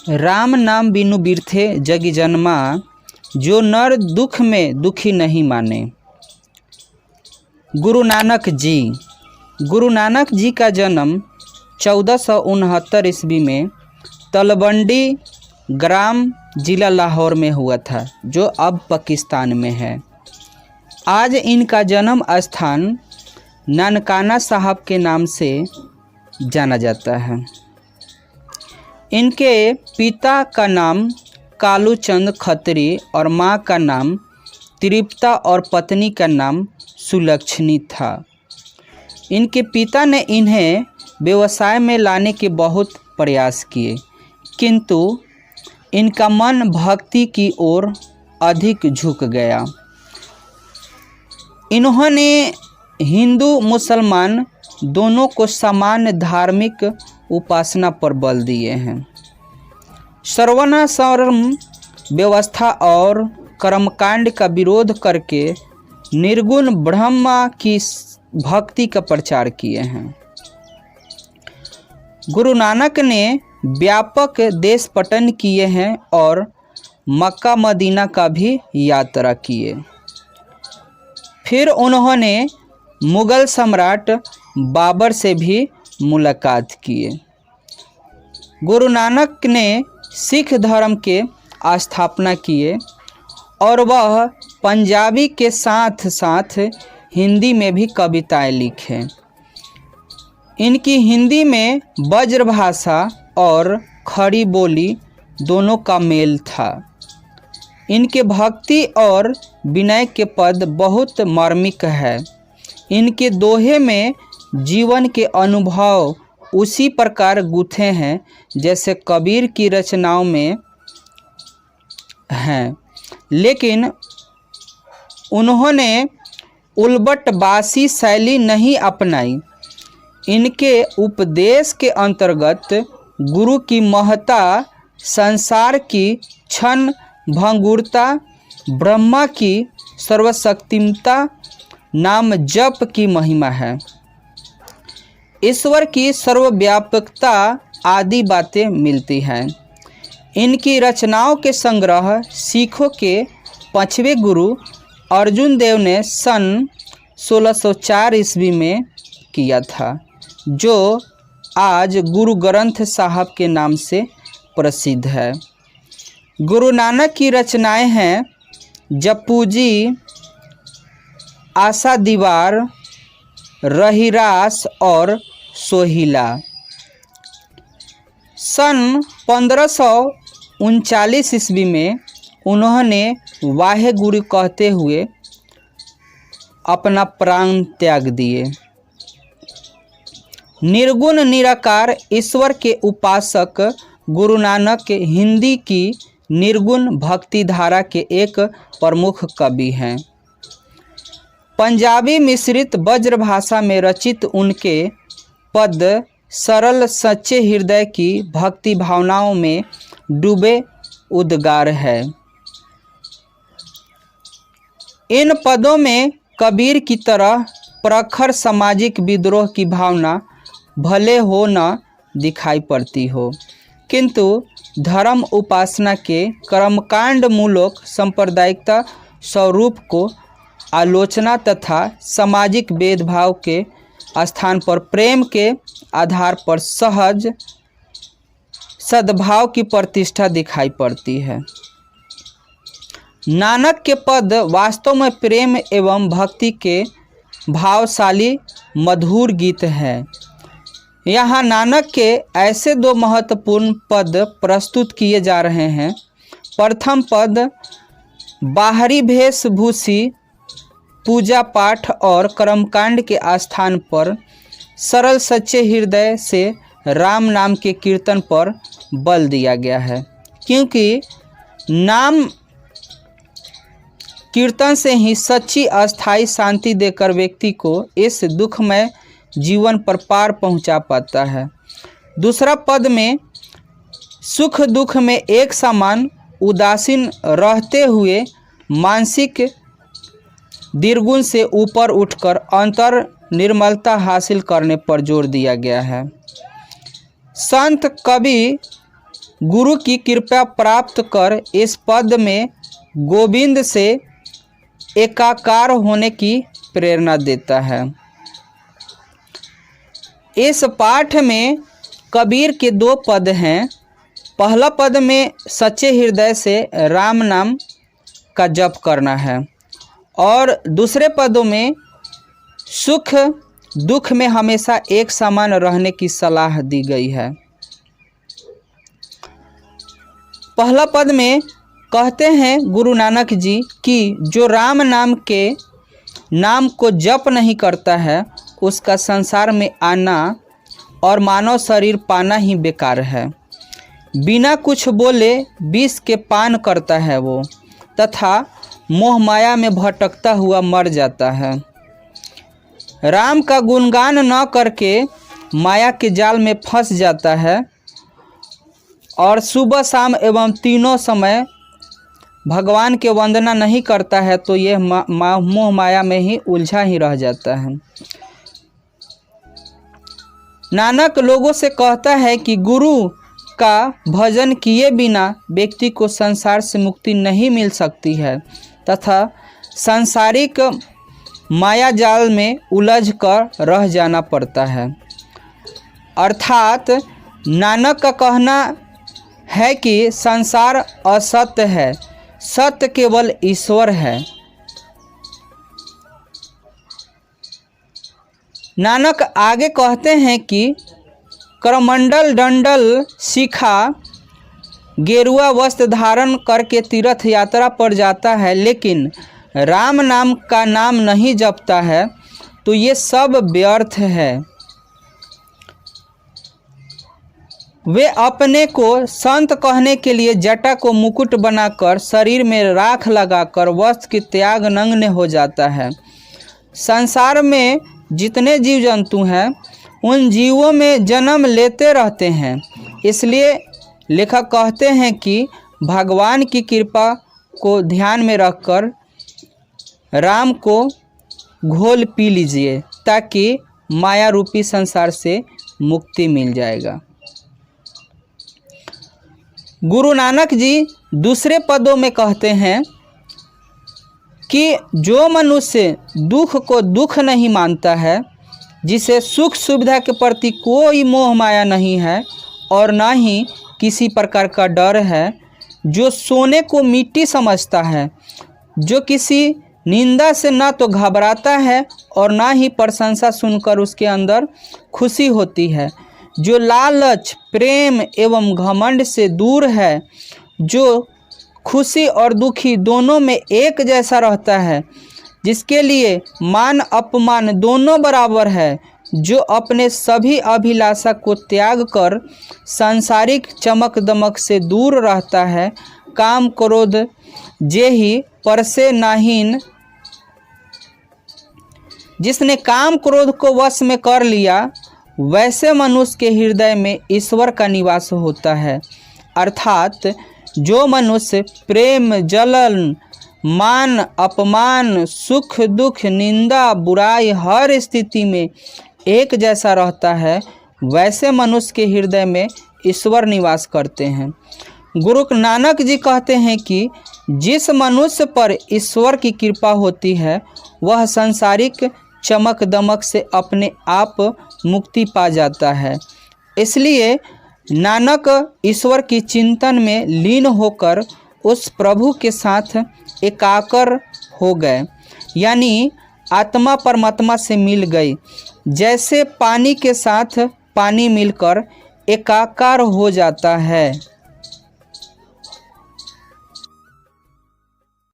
राम नाम बिनु बिरथे जगी जन्मा, जो नर दुख में दुखी नहीं माने। गुरु नानक जी का जन्म 1469 ईस्वी में तलवंडी ग्राम जिला लाहौर में हुआ था, जो अब पाकिस्तान में है। आज इनका जन्म स्थान नानकाना साहब के नाम से जाना जाता है। इनके पिता का नाम कालूचंद खत्री और माँ का नाम तृप्ता और पत्नी का नाम सुलक्षणी था। इनके पिता ने इन्हें व्यवसाय में लाने के बहुत प्रयास किए, किंतु इनका मन भक्ति की ओर अधिक झुक गया। इन्होंने हिंदू मुसलमान दोनों को समान धार्मिक उपासना पर बल दिए हैं। सर्वनाश्रम व्यवस्था और कर्मकांड का विरोध करके निर्गुण ब्रह्मा की भक्ति का प्रचार किए हैं। गुरु नानक ने व्यापक देश पटन किए हैं और मक्का मदीना का भी यात्रा किए। फिर उन्होंने मुग़ल सम्राट बाबर से भी मुलाकात किए। गुरु नानक ने सिख धर्म के स्थापना किए और वह पंजाबी के साथ साथ हिंदी में भी कविताएं लिखे। इनकी हिंदी में ब्रज भाषा और खड़ी बोली दोनों का मेल था। इनके भक्ति और विनय के पद बहुत मार्मिक है। इनके दोहे में जीवन के अनुभव उसी प्रकार गूँथे हैं जैसे कबीर की रचनाओं में हैं, लेकिन उन्होंने उलबटबासी शैली नहीं अपनाई। इनके उपदेश के अंतर्गत गुरु की महत्ता, संसार की क्षण भंगुरता, ब्रह्मा की सर्वशक्तिमता, नाम जप की महिमा है, ईश्वर की सर्वव्यापकता आदि बातें मिलती हैं। इनकी रचनाओं के संग्रह सिखों के 5वें गुरु अर्जुन देव ने सन 1604 ईस्वी में किया था, जो आज गुरु ग्रंथ साहब के नाम से प्रसिद्ध है। गुरु नानक की रचनाएं हैं जपूजी, आशा दीवार, रहीरास और सोहिला। सन 1539 ईस्वी में उन्होंने वाहे गुरु कहते हुए अपना प्राण त्याग दिए। निर्गुण निराकार ईश्वर के उपासक गुरु नानक हिंदी की निर्गुण भक्ति धारा के एक प्रमुख कवि हैं। पंजाबी मिश्रित ब्रज भाषा में रचित उनके पद सरल सच्चे हृदय की भक्ति भावनाओं में डूबे उद्गार है। इन पदों में कबीर की तरह प्रखर सामाजिक विद्रोह की भावना भले हो न दिखाई पड़ती हो, किंतु धर्म उपासना के कर्मकांड मूलक सांप्रदायिकता स्वरूप को आलोचना तथा सामाजिक भेदभाव के स्थान पर प्रेम के आधार पर सहज सद्भाव की प्रतिष्ठा दिखाई पड़ती है। नानक के पद वास्तव में प्रेम एवं भक्ति के भावशाली मधुर गीत हैं। यहाँ नानक के ऐसे दो महत्वपूर्ण पद प्रस्तुत किए जा रहे हैं। प्रथम पद बाहरी वेशभूषी पूजा पाठ और कर्मकांड के स्थान पर सरल सच्चे हृदय से राम नाम के कीर्तन पर बल दिया गया है, क्योंकि नाम कीर्तन से ही सच्ची अस्थाई शांति देकर व्यक्ति को इस दुखमय जीवन पर पार पहुंचा पाता है। दूसरा पद में सुख दुख में एक समान उदासीन रहते हुए मानसिक निर्गुण से ऊपर उठकर अंतर निर्मलता हासिल करने पर जोर दिया गया है। संत कवि गुरु की कृपा प्राप्त कर इस पद में गोविंद से एकाकार होने की प्रेरणा देता है। इस पाठ में कबीर के 2 पद हैं। पहला पद में सच्चे हृदय से राम नाम का जप करना है और दूसरे पदों में सुख दुख में हमेशा एक समान रहने की सलाह दी गई है। पहला पद में कहते हैं गुरु नानक जी कि जो राम नाम के नाम को जप नहीं करता है उसका संसार में आना और मानव शरीर पाना ही बेकार है। बिना कुछ बोले विष के पान करता है वो, तथा मोह माया में भटकता हुआ मर जाता है। राम का गुणगान न करके माया के जाल में फंस जाता है और सुबह शाम एवं तीनों समय भगवान के वंदना नहीं करता है तो यह मोह माया में ही उलझा ही रह जाता है। नानक लोगों से कहता है कि गुरु का भजन किए बिना व्यक्ति को संसार से मुक्ति नहीं मिल सकती है तथा सांसारिक माया जाल में उलझ कर रह जाना पड़ता है। अर्थात नानक का कहना है कि संसार असत्य है, सत्य केवल ईश्वर है। नानक आगे कहते हैं कि करमंडल दंडल शिखा गेरुआ वस्त्र धारण करके तीर्थ यात्रा पर जाता है लेकिन राम नाम का नाम नहीं जपता है तो ये सब व्यर्थ है। वे अपने को संत कहने के लिए जटा को मुकुट बनाकर शरीर में राख लगाकर वस्त्र की त्याग नग्न हो जाता है। संसार में जितने जीव जंतु हैं उन जीवों में जन्म लेते रहते हैं, इसलिए लेखक कहते हैं कि भगवान की कृपा को ध्यान में रखकर राम को घोल पी लीजिए ताकि माया रूपी संसार से मुक्ति मिल जाएगा। गुरु नानक जी दूसरे पदों में कहते हैं कि जो मनुष्य दुख को दुख नहीं मानता है, जिसे सुख सुविधा के प्रति कोई मोह माया नहीं है और ना ही किसी प्रकार का डर है, जो सोने को मिट्टी समझता है, जो किसी निंदा से ना तो घबराता है और ना ही प्रशंसा सुनकर उसके अंदर खुशी होती है, जो लालच प्रेम एवं घमंड से दूर है, जो खुशी और दुखी दोनों में एक जैसा रहता है, जिसके लिए मान अपमान दोनों बराबर है, जो अपने सभी अभिलाषा को त्याग कर सांसारिक चमक दमक से दूर रहता है, काम क्रोध जे ही परसे नाहीन, जिसने काम क्रोध को वश में कर लिया वैसे मनुष्य के हृदय में ईश्वर का निवास होता है। अर्थात जो मनुष्य प्रेम जलन मान अपमान सुख दुख निंदा बुराई हर स्थिति में एक जैसा रहता है, वैसे मनुष्य के हृदय में ईश्वर निवास करते हैं। गुरु नानक जी कहते हैं कि जिस मनुष्य पर ईश्वर की कृपा होती है वह सांसारिक चमक दमक से अपने आप मुक्ति पा जाता है। इसलिए नानक ईश्वर की चिंतन में लीन होकर उस प्रभु के साथ एकाकार हो गए, यानी आत्मा परमात्मा से मिल गई। जैसे पानी के साथ पानी मिलकर एकाकार हो जाता है।